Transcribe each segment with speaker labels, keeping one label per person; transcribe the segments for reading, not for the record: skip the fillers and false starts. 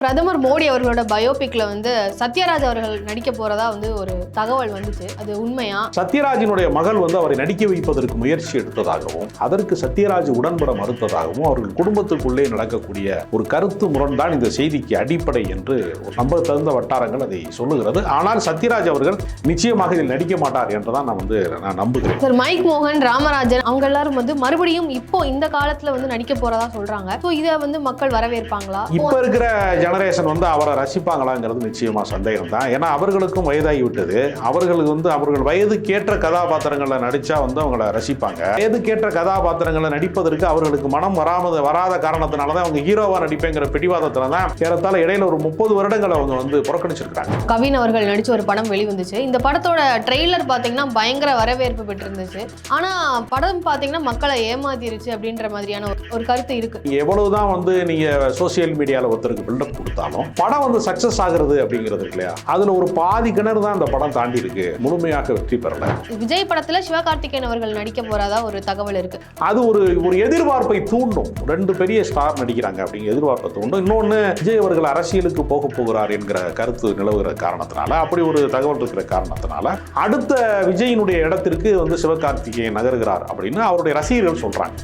Speaker 1: பிரதமர் மோடி அவர்களோட பயோபிக்ல வந்து சத்யராஜ் அவர்கள் நடிக்க போறதா வந்து ஒரு தகவல் வந்துச்சு. அது உண்மையா?
Speaker 2: சத்யராஜினுடைய மகள் வந்து அவரை நடிக்க வைப்பதற்கு முயற்சி எடுத்ததாகவும் அதற்கு சத்யராஜ் உடன்பட மறுத்ததாகவும் அவர்கள் குடும்பத்துக்குள்ளே நடக்கக்கூடிய ஒரு கருத்து முரண்தான் இந்த செய்திக்கு அடிப்படை என்று நம்ப தகுந்த வட்டாரங்கள் அதை சொல்லுகிறது. ஆனால் சத்யராஜ் அவர்கள் நிச்சயமாக இதில் நடிக்க மாட்டார் என்றுதான் நான் நம்புகிறேன்.
Speaker 1: சார், மைக் மோகன், ராமராஜன் அவங்க எல்லாரும் வந்து மறுபடியும் இப்போ இந்த காலத்துல வந்து நடிக்க போறதா சொல்றாங்க. ஸோ இதை வந்து மக்கள் வரவேற்பாங்களா?
Speaker 2: இப்ப இருக்கிற ஜெனரேஷன் வந்து அவரை ரசிப்பாங்களாங்கிறது நிச்சயமா சந்தேகம் தான். ஏன்னா அவர்களுக்கும் வயதாகி விட்டது. அவர்களுக்கு வந்து அவர்கள் வயதுக்கேற்ற கதாபாத்திரங்களை நடிச்சா வந்து அவங்கள ரசிப்பாங்க. வயதுக்கேற்ற கதாபாத்திரங்களை நடிப்பதற்கு அவர்களுக்கு மனம் வராத காரணத்தினாலதான் அவங்க ஹீரோவா நடிப்பேங்கிற பிடிவாதத்துல தான் ஏறத்தாழ இடையில ஒரு 30 வருடங்கள் அவங்க வந்து புறக்கணிச்சிருக்காங்க.
Speaker 1: கவின் அவர்கள் நடிச்ச ஒரு படம் வெளிவந்துச்சு. இந்த படத்தோட ட்ரெய்லர் பாத்தீங்கன்னா பயங்கர வரவேற்பு பெற்றிருந்துச்சு. ஆனா படம் பாத்தீங்கன்னா மக்களை ஏமாத்திருச்சு அப்படின்ற மாதிரியான ஒரு கருத்து இருக்கு.
Speaker 2: எவ்வளவுதான் வந்து நீங்க சோசியல் மீடியால ஒருத்தருக்கு பில்டப் கொடுத்தாலும் படம் வந்து சக்சஸ் ஆகுறது அப்படிங்கிறது இல்லையா, அதுல ஒரு பாதி கிணறு தான் அந்த படம் தாண்டி இருக்கு, முழுமையாக வெற்றி பெறல.
Speaker 1: விஜய் படத்துல சிவகார்த்திகேயன் அவர்கள் நடிக்க போறதா ஒரு தகவல் இருக்கு.
Speaker 2: அது ஒரு எதிர்பார்ப்பை தூண்டும். 2 பெரிய ஸ்டார் நடிக்கிறாங்க அப்படிங்கிற எதிர்பார்ப்பை தூண்டும். இன்னொன்னு, விஜய் அவர்கள் அரசியலுக்கு போக போகிறார் என்கிற கருத்து நிலவுகிற காரணத்தினால, அப்படி ஒரு தகவல் இருக்கிற காரணத்தினால அடுத்த விஜயினுடைய இடத்திற்கு வந்து சிவகார்த்திகேயன் நகர்கிறார் அப்படின்னு அவருடைய ரசிகர்கள் சொல்றாங்க.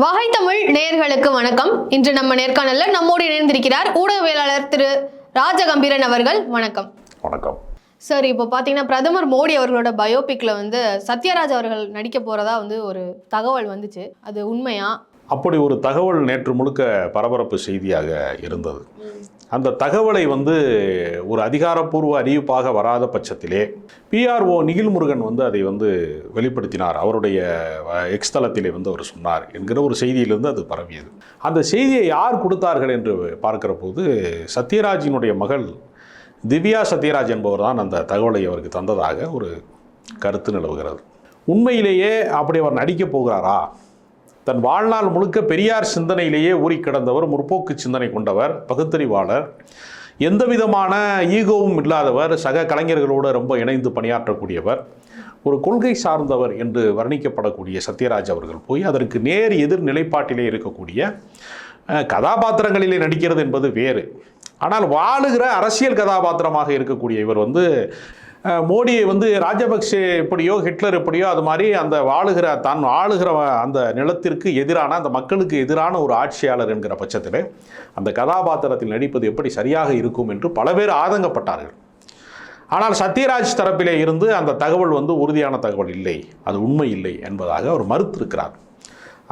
Speaker 1: வகை தமிழ் நேயர்களுக்கு வணக்கம். இன்று நம்ம நேர்காணல்ல நம்மோடு இணைந்திருக்கிறார் ஊடகவியலாளர் திரு ராஜகம்பீரன் அவர்கள். வணக்கம்.
Speaker 2: வணக்கம்
Speaker 1: சார், இப்போ பார்த்தீங்கன்னா பிரதமர் மோடி அவர்களோட பயோபிக்ல வந்து சத்யராஜ் அவர்கள் நடிக்க போறதா வந்து ஒரு தகவல் வந்துச்சு. அது உண்மையா?
Speaker 2: அப்படி ஒரு தகவல் நேற்று முழுக்க பரபரப்பு செய்தியாக இருந்தது. அந்த தகவலை வந்து ஒரு அதிகாரப்பூர்வ அறிவிப்பாக வராத பட்சத்திலே PRO நிகில் முருகன் வந்து அதை வந்து வெளிப்படுத்தினார். அவருடைய எக்ஸ் தளத்திலே வந்து அவர் சொன்னார் என்கிற ஒரு செய்தியிலிருந்து அது பரவியது. அந்த செய்தியை யார் கொடுத்தார்கள் என்று பார்க்கிற போது சத்யராஜினுடைய மகள் திவ்யா சத்யராஜ் என்பவர் தான் அந்த தகவலை அவருக்கு தந்ததாக ஒரு கருத்து நிலவுகிறது. உண்மையிலேயே அப்படி அவர் நடிக்கப் போகிறாரா? தன் வாழ்நாள் முழுக்க பெரியார் சிந்தனையிலேயே ஊறி கிடந்தவர், முற்போக்கு சிந்தனை கொண்டவர், பகுத்தறிவாளர், எந்த விதமான ஈகோவும் இல்லாதவர், சக கலைஞர்களோடு ரொம்ப இணைந்து பணியாற்றக்கூடியவர், ஒரு கொள்கை சார்ந்தவர் என்று வர்ணிக்கப்படக்கூடிய சத்யராஜ் அவர்கள் போய் அதற்கு நேர் எதிர் நிலைப்பாட்டிலே இருக்கக்கூடிய கதாபாத்திரங்களிலே நடிக்கிறது என்பது வேறு. ஆனால் வாழுகிற அரசியல் கதாபாத்திரமாக இருக்கக்கூடிய இவர் வந்து மோடியை வந்து ராஜபக்சே எப்படியோ ஹிட்லர் எப்படியோ அது மாதிரி அந்த தான் ஆளுகிற அந்த நிலத்திற்கு எதிரான, அந்த மக்களுக்கு எதிரான ஒரு ஆட்சியாளர் என்கிற பட்சத்தில் அந்த கதாபாத்திரத்தில் நடிப்பது எப்படி சரியாக இருக்கும் என்று பல பேர் ஆதங்கப்பட்டார்கள். ஆனால் சத்யராஜ் தரப்பிலே இருந்து அந்த தகவல் வந்து உறுதியான தகவல் இல்லை, அது உண்மை இல்லை என்பதாக அவர் மறுத்திருக்கிறார்.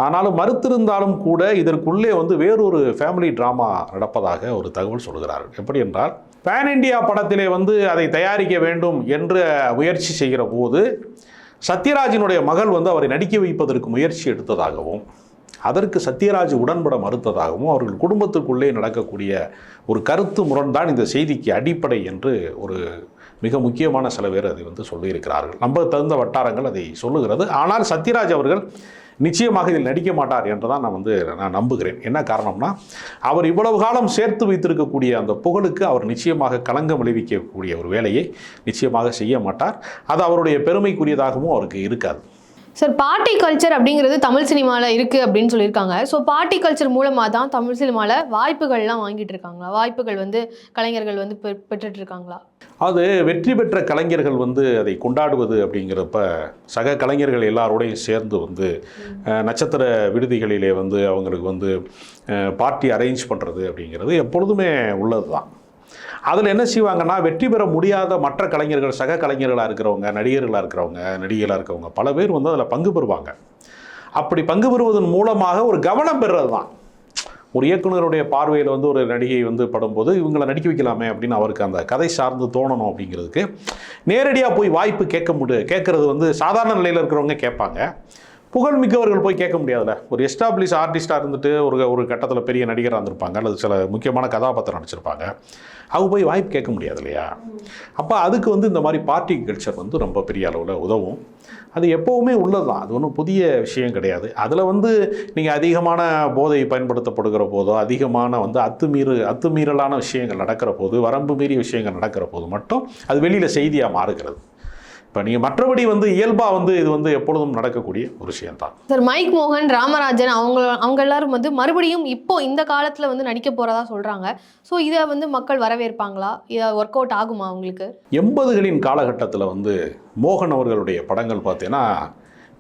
Speaker 2: ஆனாலும் மறுத்திருந்தாலும் கூட இதற்குள்ளே வந்து வேறொரு ஃபேமிலி ட்ராமா நடப்பதாக ஒரு தகவல் சொல்கிறார்கள். எப்படி என்றால், பேன் இண்டியா படத்திலே வந்து அதை தயாரிக்க வேண்டும் என்று முயற்சி செய்கிற போது சத்யராஜினுடைய மகள் வந்து அவரை நடிக்க வைப்பதற்கு முயற்சி எடுத்ததாகவும் அதற்கு சத்யராஜ் உடன்பட மறுத்ததாகவும் அவர்கள் குடும்பத்துக்குள்ளே நடக்கக்கூடிய ஒரு கருத்து முரண்தான் இந்த செய்திக்கு அடிப்படை என்று ஒரு மிக முக்கியமான சில பேர் அதை வந்து சொல்லியிருக்கிறார்கள். நம்ப தகுந்த வட்டாரங்கள் அதை சொல்லுகிறது. ஆனால் சத்யராஜ் அவர்கள் நிச்சயமாக இதில் நடிக்க மாட்டார் என்று தான் நான் நம்புகிறேன். என்ன காரணம்னா, அவர் இவ்வளவு காலம் சேர்த்து வைத்திருக்கக்கூடிய அந்த புகழுக்கு அவர் நிச்சயமாக களங்கம் விளைவிக்கக்கூடிய ஒரு வேலையை நிச்சயமாக செய்ய மாட்டார். அது அவருடைய பெருமைக்குரியதாகவும் அவருக்கு இருக்காது.
Speaker 1: சார், பார்ட்டி கல்ச்சர் அப்படிங்கிறது தமிழ் சினிமாவில் இருக்குது அப்படின்னு சொல்லியிருக்காங்க. ஸோ பார்ட்டி கல்ச்சர் மூலமாக தான் தமிழ் சினிமாவில் வாய்ப்புகள்லாம் வாங்கிட்டு இருக்காங்களா? வாய்ப்புகள் வந்து கலைஞர்கள் வந்து பெற்றுட்டு இருக்காங்களா?
Speaker 2: அது வெற்றி பெற்ற கலைஞர்கள் வந்து அதை கொண்டாடுவது அப்படிங்கிறப்ப சக கலைஞர்கள் எல்லாரோடையும் சேர்ந்து வந்து நட்சத்திர விடுதிகளிலே வந்து அவங்களுக்கு வந்து பார்ட்டி அரேஞ்ச் பண்ணுறது அப்படிங்கிறது எப்பொழுதுமே உள்ளது தான். அதில் என்ன செய்வாங்கன்னா, வெற்றி பெற முடியாத மற்ற கலைஞர்கள், சக கலைஞர்களாக இருக்கிறவங்க, நடிகர்களாக இருக்கிறவங்க, நடிகைகளாக இருக்கிறவங்க பல பேர் வந்து அதில் பங்கு பெறுவாங்க. அப்படி பங்கு பெறுவதன் மூலமாக ஒரு கவனம் பெறுறது தான். ஒரு இயக்குனருடைய பார்வையில் வந்து ஒரு நடிகை வந்து படும்போது இவங்களை நடிக்க வைக்கலாமே அப்படின்னு அவருக்கு அந்த கதை சார்ந்து தோணணும் அப்படிங்கிறதுக்கு நேரடியாக போய் வாய்ப்பு கேட்கறது வந்து சாதாரண நிலையில் இருக்கிறவங்க கேட்பாங்க. புகழ்மிக்கவர்கள் போய் கேட்க முடியாதுல்ல. ஒரு எஸ்டாப்ளிஷ் ஆர்டிஸ்டாக இருந்துட்டு ஒரு கட்டத்தில் பெரிய நடிகராக இருந்திருப்பாங்க, அல்லது சில முக்கியமான கதாபாத்திரம் நடிச்சிருப்பாங்க, அவங்க போய் வாய்ப்பு கேட்க முடியாது இல்லையா? அப்போ அதுக்கு வந்து இந்த மாதிரி பார்ட்டி கல்ச்சர் வந்து ரொம்ப பெரிய அளவில் உதவும். அது எப்போவுமே உள்ளது தான், அது ஒன்றும் புதிய விஷயம் கிடையாது. அதில் வந்து நீங்கள் அதிகமான போதை பயன்படுத்தப்படுகிற போதோ, அதிகமான வந்து அத்துமீறலான விஷயங்கள் நடக்கிற போது, வரம்பு மீறிய விஷயங்கள் நடக்கிற போது மட்டும் அது வெளியில் செய்தியாக மாறுகிறது. இப்போ நீங்கள் மற்றபடி வந்து இயல்பாக வந்து இது வந்து எப்பொழுதும் நடக்கக்கூடிய ஒரு விஷயம்தான்.
Speaker 1: சார் மைக் மோகன், ராமராஜன் அவங்க எல்லாரும் வந்து மறுபடியும் இப்போ இந்த காலத்தில் வந்து நடிக்க போகிறதா சொல்கிறாங்க. ஸோ இதை வந்து மக்கள் வரவேற்பாங்களா? இதை ஒர்க் அவுட் ஆகுமா அவங்களுக்கு?
Speaker 2: 80களின் காலகட்டத்தில் வந்து மோகன் அவர்களுடைய படங்கள் பார்த்தீங்கன்னா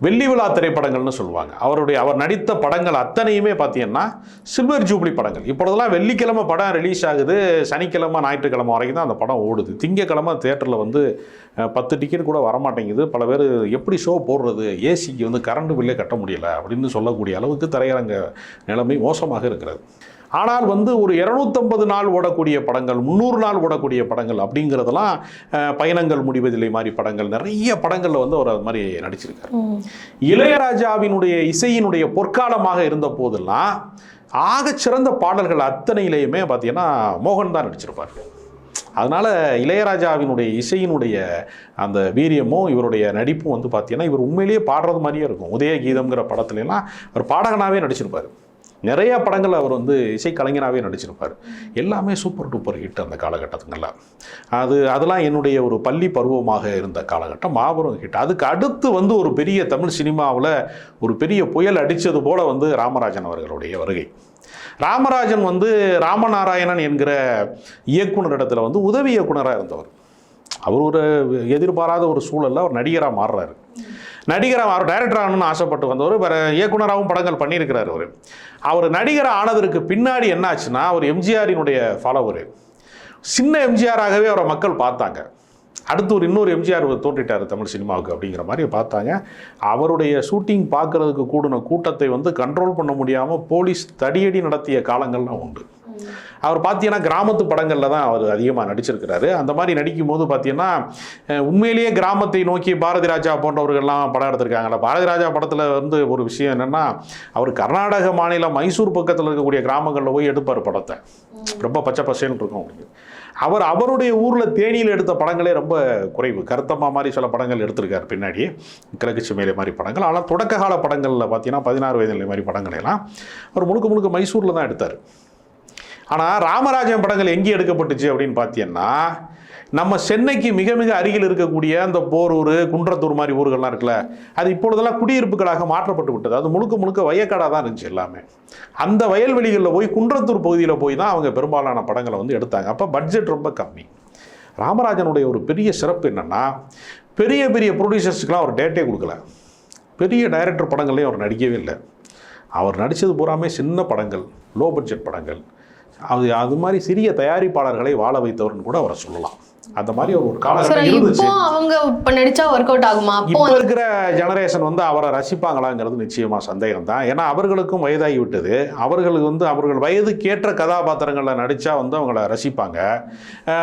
Speaker 2: வெள்ளி விழா திரைப்படங்கள்னு சொல்லுவாங்க. அவர் நடித்த படங்கள் அத்தனையுமே பார்த்தீங்கன்னா சில்வர் ஜூப்ளி படங்கள். இப்பொழுதெல்லாம் வெள்ளிக்கிழமை படம் ரிலீஸ் ஆகுது, சனிக்கிழமை ஞாயிற்றுக்கிழமை வரைக்கும் தான் அந்த படம் ஓடுது. திங்கக்கிழமை தேட்டரில் வந்து 10 டிக்கெட் கூட வரமாட்டேங்குது. பல பேர் எப்படி ஷோ போடுறது, ஏசிக்கு வந்து கரண்ட் பில்லே கட்ட முடியலை அப்படின்னு சொல்லக்கூடிய அளவுக்கு திரையரங்க நிலைமை மோசமாக இருக்கிறது. ஆனால் வந்து ஒரு 250 நாள் ஓடக்கூடிய படங்கள், 300 நாள் ஓடக்கூடிய படங்கள் அப்படிங்கிறதெல்லாம் பயணங்கள் முடிவதில்லை மாதிரி படங்கள், நிறைய படங்களில் வந்து அவர் அது மாதிரி நடிச்சிருக்காரு. இளையராஜாவினுடைய இசையினுடைய பொற்காலமாக இருந்த போதெல்லாம் ஆகச்சிறந்த பாடல்கள் அத்தனையிலையுமே பார்த்தீங்கன்னா மோகன் தான் நடிச்சிருப்பார். அதனால் இளையராஜாவினுடைய இசையினுடைய அந்த வீரியமும் இவருடைய நடிப்பும் வந்து பார்த்தீங்கன்னா இவர் உண்மையிலேயே பாடுறது மாதிரியே இருக்கும். உதயகீதம்ங்கிற படத்துலலாம் அவர் பாடகனாகவே நடிச்சிருப்பார். நிறைய படங்கள் அவர் வந்து இசைக்கலைஞராகவே நடிச்சிருப்பார். எல்லாமே சூப்பர் டூப்பர் ஹிட் அந்த காலகட்டத்துங்கெல்லாம். அதெல்லாம் என்னுடைய ஒரு பள்ளி பருவமாக இருந்த காலகட்டம் மாபெரும் ஹிட். அதுக்கு அடுத்து வந்து ஒரு பெரிய தமிழ் சினிமாவில் ஒரு பெரிய புயல் அடித்தது போல வந்து ராமராஜன் அவர்களுடைய வருகை. ராமராஜன் வந்து ராமநாராயணன் என்கிற இயக்குனரிடத்தில் வந்து உதவி இயக்குனராக இருந்தவர். அவர் ஒரு எதிர்பாராத ஒரு சூழலில் அவர் நடிகராக மாறுறாரு. நடிகராக அவர் டைரக்டர் ஆகணும்னு ஆசைப்பட்டு வந்தவர், வேறு இயக்குனராகவும் படங்கள் பண்ணியிருக்கிறார். அவர் நடிகராக ஆனதற்கு பின்னாடி என்ன ஆச்சுன்னா, அவர் எம்ஜிஆரினுடைய ஃபாலோவர். சின்ன எம்ஜிஆராகவே அவரை மக்கள் பார்த்தாங்க. அடுத்து இன்னொரு எம்ஜிஆர் தோன்றிட்டார் தமிழ் சினிமாவுக்கு அப்படிங்கிற மாதிரி பார்த்தாங்க. அவருடைய ஷூட்டிங் பார்க்கறதுக்கு கூடின கூட்டத்தை வந்து கண்ட்ரோல் பண்ண முடியாமல் போலீஸ் தடியடி நடத்திய காலங்கள்லாம் உண்டு. அவர் பார்த்தீங்கன்னா கிராமத்து படங்களில் தான் அவர் அதிகமாக நடிச்சிருக்கிறாரு. அந்த மாதிரி நடிக்கும் போது பார்த்தீங்கன்னா உண்மையிலேயே கிராமத்தை நோக்கி பாரதி ராஜா போன்றவர்கள்லாம் படம் எடுத்திருக்காங்களா. பாரதி ராஜா படத்தில் வந்து ஒரு விஷயம் என்னென்னா, அவர் கர்நாடக மாநிலம் மைசூர் பக்கத்தில் இருக்கக்கூடிய கிராமங்களில் போய் எடுப்பார் படத்தை. ரொம்ப பச்சை பசேன்னு இருக்கும் அப்படின்னு. அவருடைய ஊரில் தேனியில் எடுத்த படங்களே ரொம்ப குறைவு. கருத்தம்மா மாதிரி சில படங்கள் எடுத்திருக்கார் பின்னாடி, கிழக்கு சிமையிலே மாதிரி படங்கள். ஆனால் தொடக்க கால படங்களில் பார்த்தீங்கன்னா 16 வயதில் மாதிரி படங்களெல்லாம் அவர் முழுக்க முழுக்க மைசூரில் தான் எடுத்தார். ஆனால் ராமராஜன் படங்கள் எங்கே எடுக்கப்பட்டுச்சு அப்படின்னு பார்த்தீங்கன்னா, நம்ம சென்னைக்கு மிக மிக அருகில் இருக்கக்கூடிய அந்த போரூர், குன்றத்தூர் மாதிரி ஊர்கள்லாம் இருக்குல்ல, அது இப்பொழுதெல்லாம் குடியிருப்புகளாக மாற்றப்பட்டு விட்டது. அது முழுக்க முழுக்க வயக்காடாக தான் இருந்துச்சு எல்லாமே. அந்த வயல்வெளிகளில் போய் குன்றத்தூர் பகுதியில் போய் தான் அவங்க பெரும்பாலான படங்களை வந்து எடுத்தாங்க. அப்போ பட்ஜெட் ரொம்ப கம்மி. ராமராஜனுடைய ஒரு பெரிய சிறப்பு என்னென்னா, பெரிய பெரிய ப்ரொடியூசர்ஸுக்கெலாம் அவர் டேட்டே கொடுக்கல. பெரிய டைரக்டர் படங்கள்லேயும் அவர் நடிக்கவே இல்லை. அவர் நடித்தது பூராமே சின்ன படங்கள், லோ பட்ஜெட் படங்கள். அது மாதிரி சிறிய தயாரிப்பாளர்களை வாழ வைத்தவர்னு கூட அவரை சொல்லலாம். அந்த மாதிரி ஒரு காலகட்டம் இருந்துச்சு.
Speaker 1: அவங்க இப்ப நடிச்சா ஒர்க் அவுட் ஆகுமா?
Speaker 2: இப்போ இருக்கிற ஜெனரேஷன் வந்து அவரை ரசிப்பாங்களாங்கிறது நிச்சயமா சந்தேகம் தான். ஏன்னா அவர்களுக்கும் வயதாகி விட்டது. அவர்களுக்கு வந்து அவர்கள் வயதுக்கேற்ற கதாபாத்திரங்களில் நடித்தா வந்து அவங்கள ரசிப்பாங்க.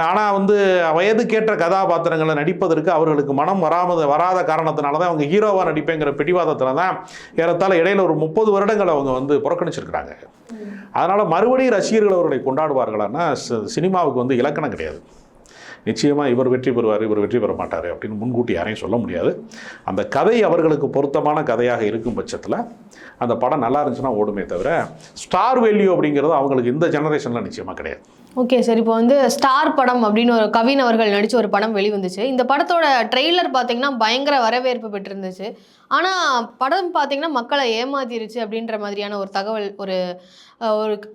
Speaker 2: ஆனால் வந்து வயதுக்கேற்ற கதாபாத்திரங்களை நடிப்பதற்கு அவர்களுக்கு மனம் வராத காரணத்தினால தான் அவங்க ஹீரோவாக நடிப்பேங்கிற பிடிவாதத்தில் தான் ஏறத்தாழ இடையில ஒரு 30 வருடங்கள் அவங்க வந்து புறக்கணிச்சிருக்கிறாங்க. அதனால் மறுபடியும் ரசிகர்கள் அவர்களை கொண்டாடுவார்களான்னா சினிமாவுக்கு வந்து இலக்கணம் கிடையாது. நிச்சயமாக இவர் வெற்றி பெறுவார், இவர் வெற்றி பெற மாட்டார் அப்படின்னு முன்கூட்டி யாரையும் சொல்ல முடியாது. அந்த கதை அவர்களுக்கு பொருத்தமான கதையாக இருக்கும் பட்சத்தில் அந்த படம் நல்லா இருந்துச்சுன்னா ஓடுமே தவிர ஸ்டார் வேல்யூ அப்படிங்கிறது அவங்களுக்கு இந்த ஜெனரேஷனில் நிச்சயமாக கிடையாது.
Speaker 1: ஓகே சார், இப்போ வந்து ஸ்டார் படம் அப்படின்னு ஒரு கவின் அவர்கள் நடித்த ஒரு படம் வெளிவந்துச்சு. இந்த படத்தோட ட்ரெய்லர் பார்த்தீங்கன்னா பயங்கர வரவேற்பு பெற்றிருந்துச்சு. ஆனால் படம் பார்த்தீங்கன்னா மக்களை ஏமாத்திருச்சு அப்படின்ற மாதிரியான ஒரு தகவல்,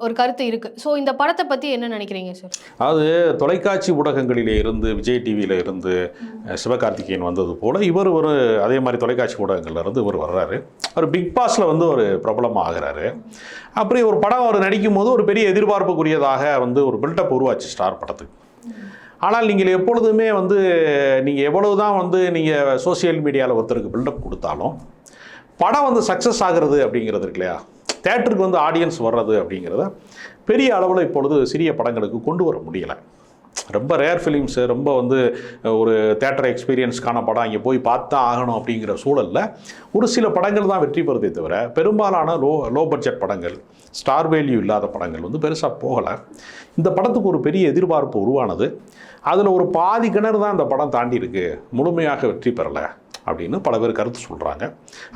Speaker 1: ஒரு கருத்து இருக்குது. ஸோ இந்த படத்தை பற்றி என்ன நினைக்கிறீங்க சார்?
Speaker 2: அது தொலைக்காட்சி ஊடகங்களிலே இருந்து, விஜய் டிவியில் இருந்து சிவகார்த்திகேயன் வந்தது போல் இவர் அதே மாதிரி தொலைக்காட்சி ஊடகங்கள்ல இருந்து இவர் வர்றாரு. அவர் பிக் பாஸில் வந்து ஒரு பிரபலமாக ஆகிறாரு. அப்படி ஒரு படம் அவர் நடிக்கும் போது ஒரு பெரிய எதிர்பார்ப்புக்குரியதாக வந்து ஒரு பில்டப் உருவாச்சு ஸ்டார் படத்துக்கு. ஆனால் நீங்கள் எப்பொழுதுமே வந்து நீங்கள் எவ்வளவு தான் வந்து நீங்கள் சோசியல் மீடியாவில் ஒருத்தருக்கு பில்டப் கொடுத்தாலும் படம் வந்து சக்ஸஸ் ஆகிறது அப்படிங்கிறது இருக்கு இல்லையா, தேட்டருக்கு வந்து ஆடியன்ஸ் வர்றது அப்படிங்கிறத பெரிய அளவில் இப்பொழுது சிறிய படங்களுக்கு கொண்டு வர முடியலை. ரொம்ப ரேர் ஃபிலிம்ஸு, ரொம்ப வந்து ஒரு தேட்டர் எக்ஸ்பீரியன்ஸ்க்கான படம் இங்கே போய் பார்த்தா ஆகணும் அப்படிங்கிற சூழலில் ஒரு சில படங்கள் தான் வெற்றி பெறுதே தவிர பெரும்பாலான லோ பட்ஜெட் படங்கள், ஸ்டார் வேல்யூ இல்லாத படங்கள் வந்து பெருசாக போகலை. இந்த படத்துக்கு ஒரு பெரிய எதிர்பார்ப்பு உருவானது. அதில் ஒரு பாதி கிணறு தான் இந்த படம் தாண்டி இருக்கு, முழுமையாக வெற்றி பெறலை அப்படின்னு பல பேர் கருத்து சொல்கிறாங்க.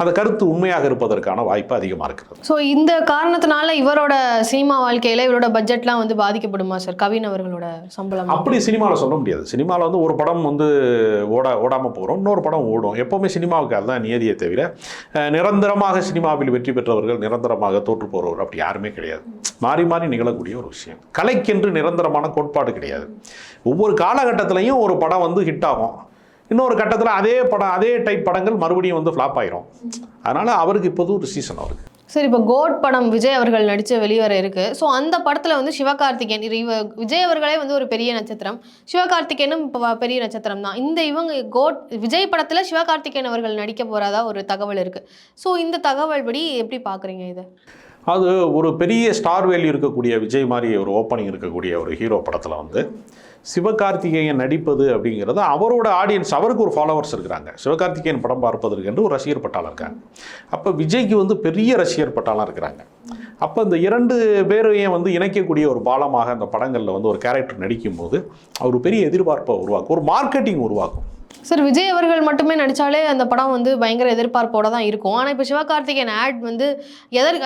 Speaker 2: அந்த கருத்து உண்மையாக இருப்பதற்கான வாய்ப்பு அதிகமாக இருக்கிறது.
Speaker 1: ஸோ இந்த காரணத்தினால இவரோட சினிமா வாழ்க்கையில் இவரோட பட்ஜெட்லாம் வந்து பாதிக்கப்படுமா சார்? கவின் அவர்களோட சம்பளம்
Speaker 2: அப்படி சினிமாவில் சொல்ல முடியாது. சினிமாவில் வந்து ஒரு படம் வந்து ஓடாமல் போகிறோம், இன்னொரு படம் ஓடும். எப்போவுமே சினிமாவுக்கு அதுதான் நியதியை தவிர நிரந்தரமாக சினிமாவில் வெற்றி பெற்றவர்கள் நிரந்தரமாக தோற்று போகிறவர் அப்படி யாருமே கிடையாது. மாறி மாறி நிகழக்கூடிய ஒரு விஷயம். கலைக்கென்று நிரந்தரமான கோட்பாடு கிடையாது. ஒவ்வொரு காலகட்டத்திலையும் ஒரு படம் வந்து ஹிட் ஆகும், இன்னொரு கட்டத்தில் அதே டைப் படங்கள் மறுபடியும் வந்து ஃப்ளாப் ஆயிரும். அதனால் அவருக்கு இப்போது ஒரு சீசன் அவருக்கு.
Speaker 1: சரி, இப்போ கோட் படம் விஜய் அவர்கள் நடித்த வெளிவர இருக்கு. ஸோ அந்த படத்தில் வந்து சிவகார்த்திகேயன், விஜய் அவர்களே வந்து ஒரு பெரிய நட்சத்திரம், சிவகார்த்திகேயனும் இப்போ பெரிய நட்சத்திரம் தான். இவங்க விஜய் படத்தில் சிவகார்த்திகேயன் அவர்கள் நடிக்க போகிறதா ஒரு தகவல் இருக்குது. ஸோ இந்த தகவல் படி எப்படி பார்க்குறீங்க இதை?
Speaker 2: அது ஒரு பெரிய ஸ்டார் வேல்யூ இருக்கக்கூடிய விஜய் மாதிரி ஒரு ஓப்பனிங் இருக்கக்கூடிய ஒரு ஹீரோ படத்தில் வந்து சிவகார்த்திகேயன் நடிப்பது அப்படிங்கிறது அவரோட ஆடியன்ஸ், அவருக்கு ஒரு ஃபாலோவர்ஸ் இருக்கிறாங்க. சிவகார்த்திகேயன் படம் பார்ப்பதற்கு என்று ஒரு ரசிகர் பட்டாளம் இருக்காங்க. அப்போ விஜய்க்கு வந்து பெரிய ரசிகர் பட்டாளம் இருக்கிறாங்க. அப்போ இந்த 2 பேரையும் வந்து இணைக்கக்கூடிய ஒரு பாலமாக அந்த படங்களில் வந்து ஒரு கேரக்டர் நடிக்கும்போது அவர் பெரிய எதிர்பார்ப்பை உருவாக்கும், ஒரு மார்க்கெட்டிங் உருவாக்கும்.
Speaker 1: சார், விஜய் அவர்கள் மட்டுமே நடித்தாலே அந்த படம் வந்து பயங்கர எதிர்பார்ப்போட தான் இருக்கும். ஆனால் இப்போ சிவகார்த்திகேயன் ஆட் வந்து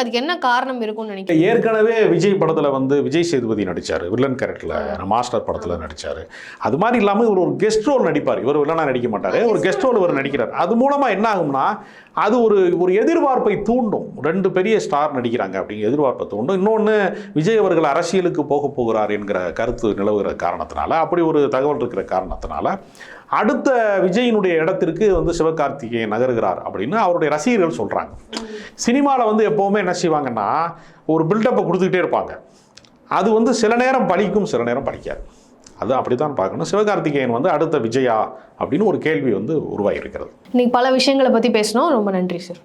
Speaker 1: அதுக்கு என்ன காரணம் இருக்கும்னு நினைக்கிறேன்?
Speaker 2: ஏற்கனவே விஜய் படத்தில் வந்து விஜய் சேதுபதி நடித்தார், வில்லன் கேரக்டரில் மாஸ்டர் படத்தில் நடித்தார். அது மாதிரி இல்லாமல் இவர் ஒரு கெஸ்ட் ரோல் நடிப்பார். இவர் வில்லனாக நடிக்க மாட்டார், ஒரு கெஸ்ட் ரோல் இவர் நடிக்கிறார். அது மூலமாக என்ன ஆகும்னா அது ஒரு எதிர்பார்ப்பை தூண்டும். 2 பெரிய ஸ்டார் நடிக்கிறாங்க அப்படிங்கிற எதிர்பார்ப்பை தூண்டும். இன்னொன்று, விஜய் அவர்கள் அரசியலுக்கு போகிறார் என்கிற கருத்து நிலவுகிற காரணத்தினால, அப்படி ஒரு தகவல் இருக்கிற காரணத்தினால அடுத்த விஜயினுடைய இடத்திற்கு வந்து சிவகார்த்திகேயன் நகர்கிறார் அப்படின்னு அவருடைய ரசிகர்கள் சொல்கிறாங்க. சினிமாவில் வந்து எப்போவுமே என்ன செய்வாங்கன்னா ஒரு பில்டப்பை கொடுத்துக்கிட்டே இருப்பாங்க. அது வந்து சில நேரம் பலிக்கும், சில நேரம் பலிக்காது. அது அப்படி தான் பார்க்கணும். சிவகார்த்திகேயன் வந்து அடுத்த விஜயா அப்படின்னு ஒரு கேள்வி வந்து உருவாகி இருக்கிறது.
Speaker 1: இன்னைக்கு பல விஷயங்களை பற்றி பேசணும். ரொம்ப நன்றி சார்.